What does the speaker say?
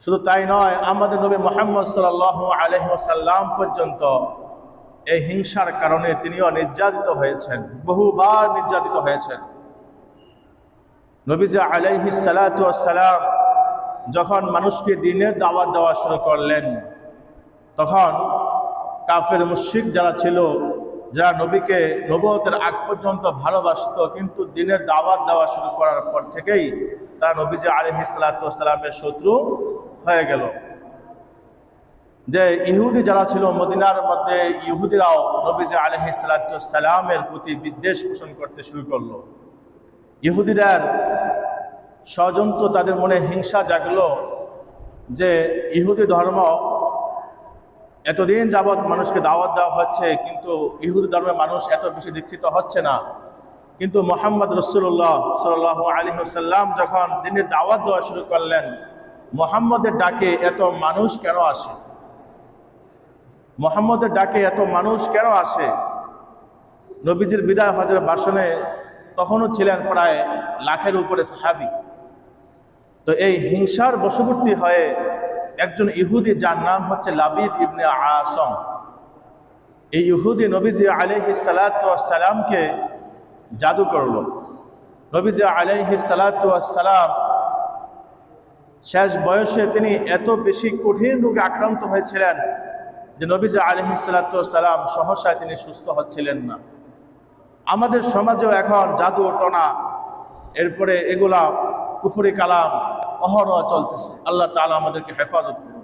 শুধু তাই নয়, আমাদের নবী মুহাম্মদ সাল্লাল্লাহু আলাইহি ওয়াসাল্লাম পর্যন্ত এই হিংসার কারণে তিনিও নির্যাতিত হয়েছেন, বহুবার নির্যাতিত হয়েছেন। নবীজি আলাইহিস সালাতু ওয়াস সালাম যখন মানুষকে দ্বীনের দাওয়াত দেওয়া শুরু করলেন, তখন কাফের মুশরিক যারা ছিল, যারা নবীকে নবুয়তের আগ পর্যন্ত ভালোবাসতো, কিন্তু দ্বীনের দাওয়াত দেওয়া শুরু করার পর থেকেই তারা নবীজি আলাইহিস সালাতু ওয়াস সালামের শত্রু হয়ে গেল। যে ইহুদি যারা ছিল মদিনার মধ্যে, ইহুদিরাও নবীজি আলাইহিস সালাতু ওয়াস সালামের প্রতি বিদ্বেষ পোষণ করতে শুরু করলো। ইহুদিদের ষড়যন্ত্র, তাদের মনে হিংসা জাগলো যে ইহুদি ধর্ম এতদিন যাবৎ মানুষকে দাওয়াত দেওয়া হচ্ছে, কিন্তু ইহুদি ধর্মের মানুষ এত বেশি দীক্ষিত হচ্ছে না। কিন্তু মুহাম্মদ রাসূলুল্লাহ সাল্লাল্লাহু আলাইহি ওয়াসাল্লাম যখন দ্বীনের দাওয়াত দেওয়া শুরু করলেন, মুহাম্মদের ডাকে এত মানুষ কেন আসে? মুহাম্মদের ডাকে এত মানুষ কেন আসে? নবীজির বিদায় হজের ভাষণে তখনও ছিলেন প্রায় লাখের উপরে সাহাবী। তো এই হিংসার বশবর্তী হয়ে একজন ইহুদি, যার নাম হচ্ছে লাবিদ ইবনে আসম, এই ইহুদি নবীজি আলাইহিস সালাতু ওয়াস সালামকে জাদু করলো। নবীজি আলাইহিস সালাতু ওয়াস সালাম শেষ বয়সে তিনি এত বেশি কঠিন রোগে আক্রান্ত হয়েছিলেন যে নবীজি আলাইহিস সালাতু ওয়াস সালাম সহসায় তিনি সুস্থ হচ্ছিলেন না। আমাদের সমাজেও এখন জাদু টনা, এরপরে এগুলা কুফরি কালাম অহরহ চলতেছে। আল্লাহ তাআলা আমাদেরকে হেফাজত করুন।